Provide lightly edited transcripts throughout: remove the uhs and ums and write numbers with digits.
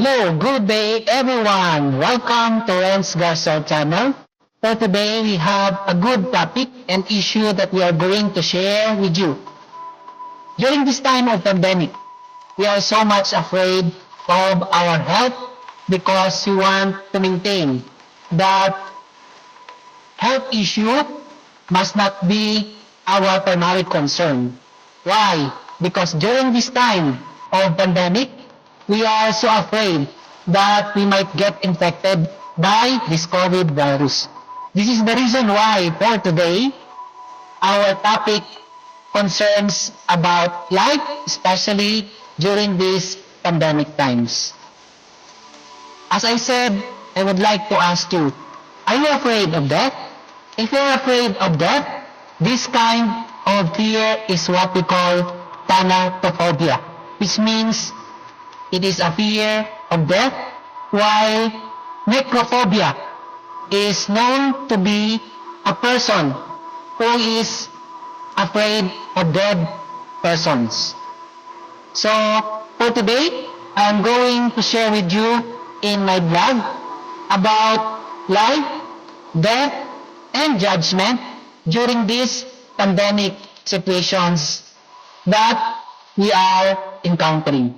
Hello, good day everyone. Welcome to Ren's Garcel channel. So today we have a good topic and issue that we are going to share with you. During this time of pandemic, we are so much afraid of our health because we want to maintain that health issue must not be our primary concern. Why? Because during this time of pandemic, we are so afraid that we might get infected by this COVID virus. This is the reason why for today, our topic concerns about life, especially during these pandemic times. As I said, I would like to ask you, are you afraid of death? If you're afraid of death, this kind of fear is what we call thanatophobia, which means it is a fear of death, while necrophobia is known to be a person who is afraid of dead persons. So, for today, I'm going to share with you in my blog about life, death, and judgment during these pandemic situations that we are encountering.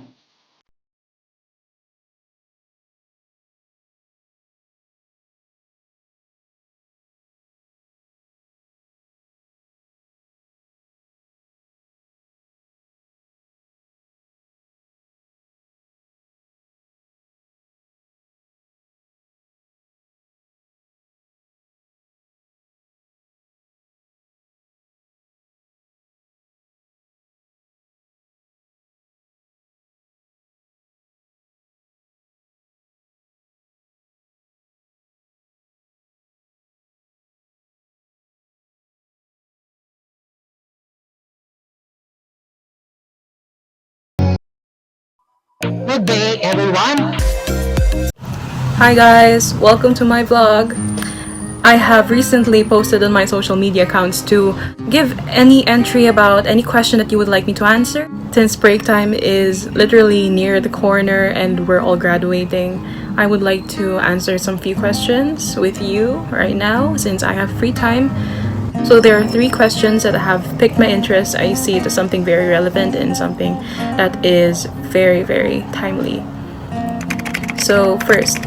Good day, everyone. Hi guys, welcome to my vlog. I have recently posted on my social media accounts to give any entry about any question that you would like me to answer. Since break time is literally near the corner and we're all graduating, I would like to answer some few questions with you right now since I have free time. So there are 3 questions that have piqued my interest. I see it as something very relevant and something that is very, very timely. So first,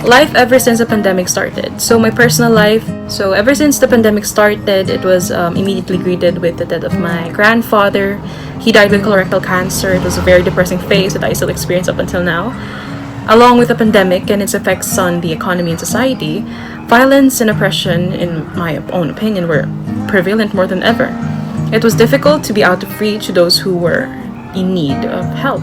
life ever since the pandemic started. So my personal life, so ever since the pandemic started, it was immediately greeted with the death of my grandfather. He died with colorectal cancer. It was a very depressing phase that I still experience up until now. Along with the pandemic and its effects on the economy and society, violence and oppression, in my own opinion, were prevalent more than ever. It was difficult to be out of reach to those who were in need of help.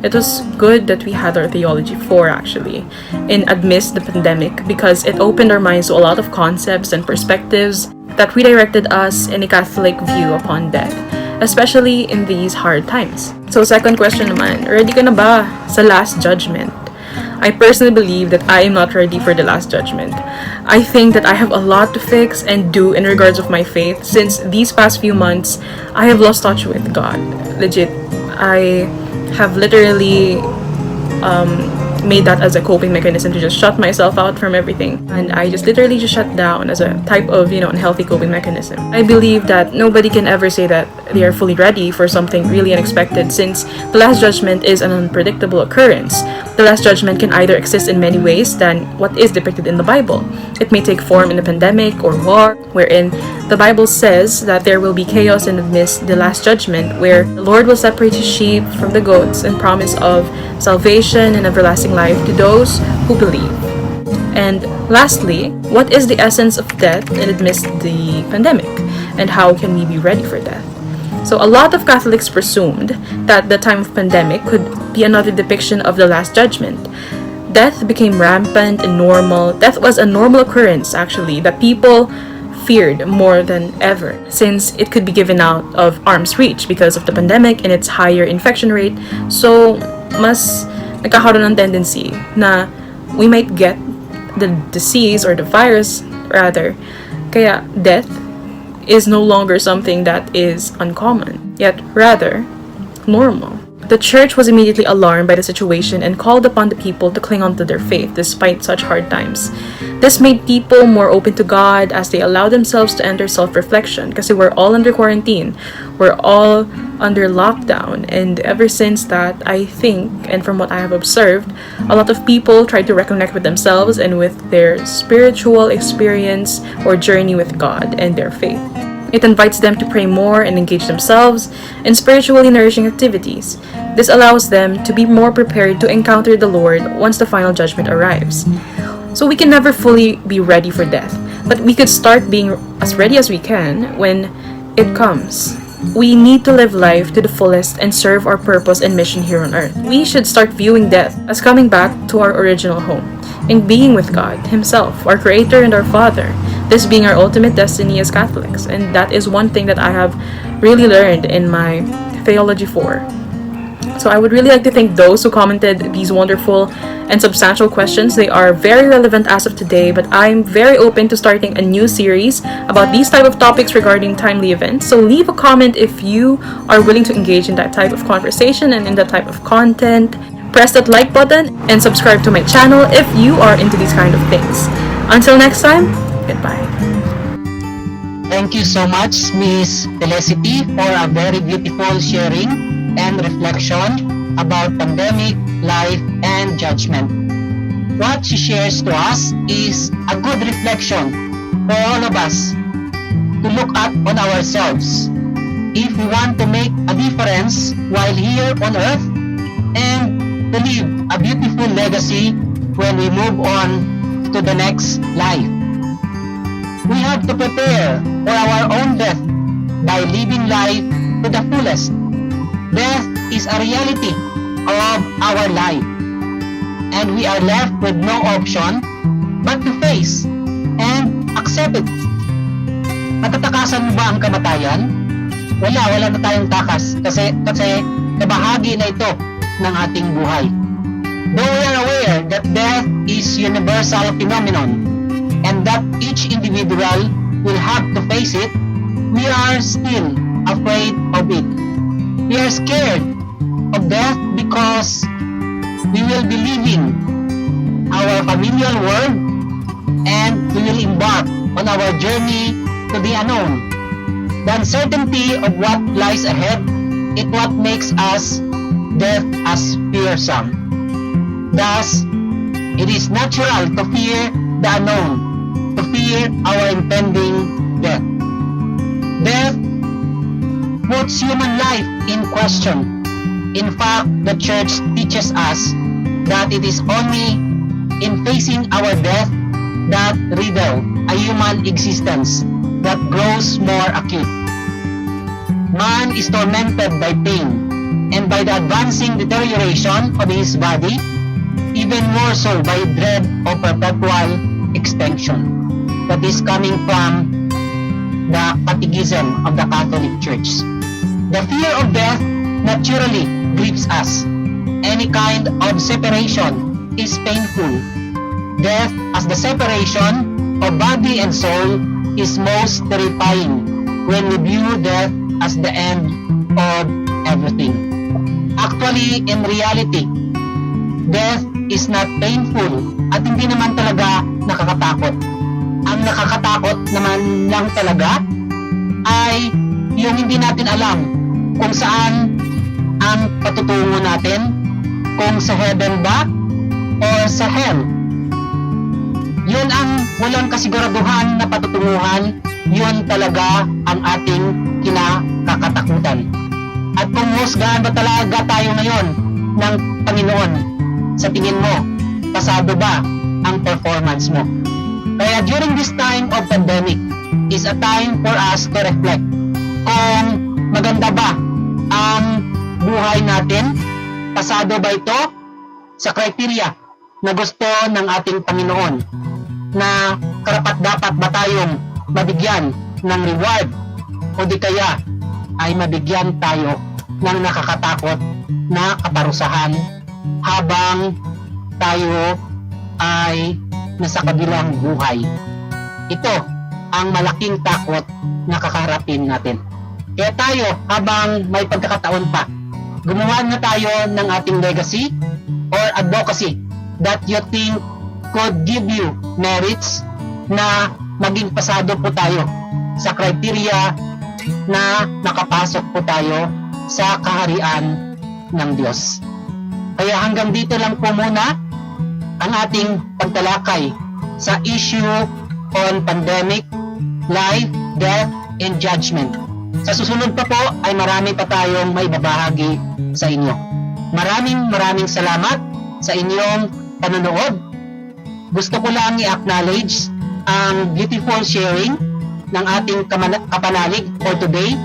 It was good that we had our Theology 4 actually, in amidst the pandemic, because it opened our minds to a lot of concepts and perspectives that redirected us in a Catholic view upon death, especially in these hard times. So second question naman, ready ka na ba sa Last Judgment? I personally believe that I am not ready for the Last Judgment. I think that I have a lot to fix and do in regards of my faith since these past few months, I have lost touch with God. Legit, I have literally made that as a coping mechanism to just shut myself out from everything. And I just literally just shut down as a type of, unhealthy coping mechanism. I believe that nobody can ever say that they are fully ready for something really unexpected since the Last Judgment is an unpredictable occurrence. The Last Judgment can either exist in many ways than what is depicted in the Bible. It may take form in a pandemic or war, wherein the Bible says that there will be chaos in the midst the Last Judgment, where the Lord will separate his sheep from the goats and promise of salvation and everlasting life to those who believe. And lastly, what is the essence of death in amidst the pandemic, and how can we be ready for death? So a lot of Catholics presumed that the time of pandemic could be another depiction of the Last Judgment. Death became rampant and normal. Death was a normal occurrence, actually, that people feared more than ever since it could be given out of arm's reach because of the pandemic and its higher infection rate. So, mas nagkakaroon ng tendency na we might get the disease or the virus rather. Kaya death is no longer something that is uncommon, yet rather normal. The church was immediately alarmed by the situation and called upon the people to cling on to their faith despite such hard times. This made people more open to God as they allowed themselves to enter self-reflection because we're all under quarantine. We're all under lockdown, and ever since that, I think, and from what I have observed, a lot of people try to reconnect with themselves and with their spiritual experience or journey with God and their faith. It invites them to pray more and engage themselves in spiritually nourishing activities. This allows them to be more prepared to encounter the Lord once the final judgment arrives. So we can never fully be ready for death, but we could start being as ready as we can when it comes. We need to live life to the fullest and serve our purpose and mission here on earth. We should start viewing death as coming back to our original home, in being with God Himself, our Creator and our Father. This being our ultimate destiny as Catholics, and that is one thing that I have really learned in my Theology 4. So I would really like to thank those who commented these wonderful and substantial questions. They are very relevant as of today, but I'm very open to starting a new series about these type of topics regarding timely events. So leave a comment if you are willing to engage in that type of conversation and in that type of content. Press that like button and subscribe to my channel if you are into these kind of things. Until next time, goodbye. Thank you so much, Miss Felicity, for a very beautiful sharing and reflection about pandemic, life, and judgment. What she shares to us is a good reflection for all of us to look at on ourselves if we want to make a difference while here on earth and to leave a beautiful legacy when we move on to the next life. We have to prepare for our own death by living life to the fullest. Death is a reality of our life, and we are left with no option but to face and accept it. Matatakasan mo ba ang kamatayan? Wala na tayong takas kasi kabahagi na ito ng ating buhay. Though we are aware that death is universal phenomenon and that each individual will have to face it, we are still afraid of it. We are scared of death because we will be leaving our familiar world and we will embark on our journey to the unknown. The uncertainty of what lies ahead is what makes us death as fearsome. Thus, it is natural to fear the unknown, to fear our impending death. Death puts human life in question. In fact, the Church teaches us that it is only in facing our death that riddle a human existence that grows more acute. Man is tormented by pain and by the advancing deterioration of his body, even more so by dread of perpetual extinction that is coming from the catechism of the Catholic Church. The fear of death naturally grieves us. Any kind of separation is painful. Death as the separation of body and soul is most terrifying when we view death as the end of everything. Actually, in reality, death is not painful at hindi naman talaga nakakatakot. Ang nakakatakot naman lang talaga ay yung hindi natin alam kung saan ang patutungo natin, kung sa heaven ba o sa hell. Yun ang walang kasiguraduhan na patutunguhan, yun talaga ang ating kinakatakutan. At kung husgahan ba talaga tayo ngayon ng Panginoon, sa tingin mo, pasado ba ang performance mo? Kaya during this time of pandemic is a time for us to reflect kung maganda ba ang buhay natin, pasado ba ito sa criteria na gusto ng ating Panginoon, na karapat-dapat ba tayong mabigyan ng reward o di kaya ay mabigyan tayo ng nakakatakot na kaparusahan habang tayo ay nasa kabilang buhay. Ito ang malaking takot na kakaharapin natin. Kaya tayo, habang may pagkakataon pa, gumawa na tayo ng ating legacy or advocacy that you think could give you merits na maging pasado po tayo sa criteria na nakapasok po tayo sa kaharian ng Diyos. Kaya hanggang dito lang po muna ang ating pagtalakay sa issue on pandemic, life, death, and judgment. Sa susunod pa po ay marami pa tayong may babahagi sa inyo. Maraming salamat sa inyong panonood. Gusto ko lang i-acknowledge ang beautiful sharing ng ating kapanalig for today,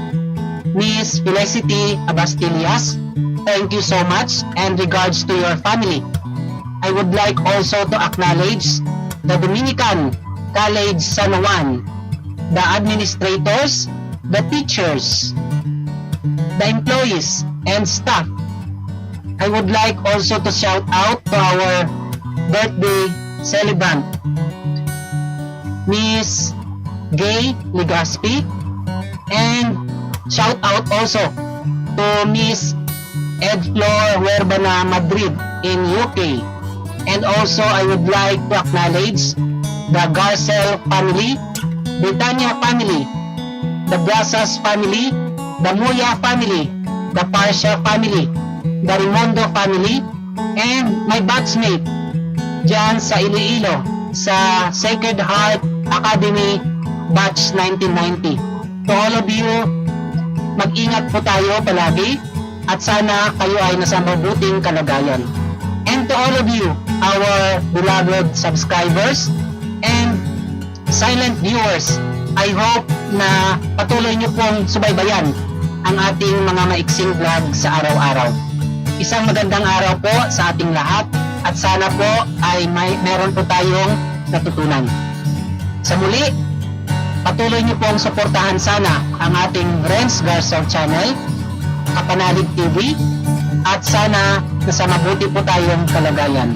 Miss Felicity Abastillas. Thank you so much and regards to your family. I would like also to acknowledge the Dominican College San Juan, the administrators, the teachers, the employees, and staff. I would like also to shout out to our birthday celebrant, Miss Gay Legaspi, and shout out also to Miss Edflor Huerbana Madrid in UK. And also I would like to acknowledge the Garcel family, Britannia family, the Brazas family, the Muya family, the Parsha family, the Rimondo family, and my batchmate dyan sa Iloilo sa Sacred Heart Academy Batch 1990. To all of you, mag-ingat po tayo palagi at sana kayo ay nasa mabuting kalagayan. And to all of you, our beloved subscribers and silent viewers, I hope na patuloy niyo pong subaybayan ang ating mga maiksing vlog sa araw-araw. Isang magandang araw po sa ating lahat at sana po ay meron po tayong natutunan. Sa muli, patuloy niyo pong suportahan sana ang ating Renz Garcel channel, Kapanalig TV, at sana nasa mabuti po tayong kalagayan.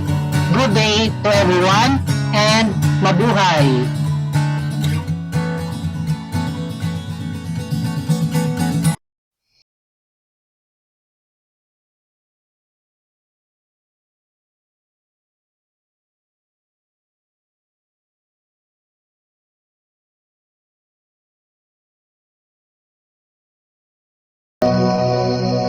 Good day to everyone and mabuhay!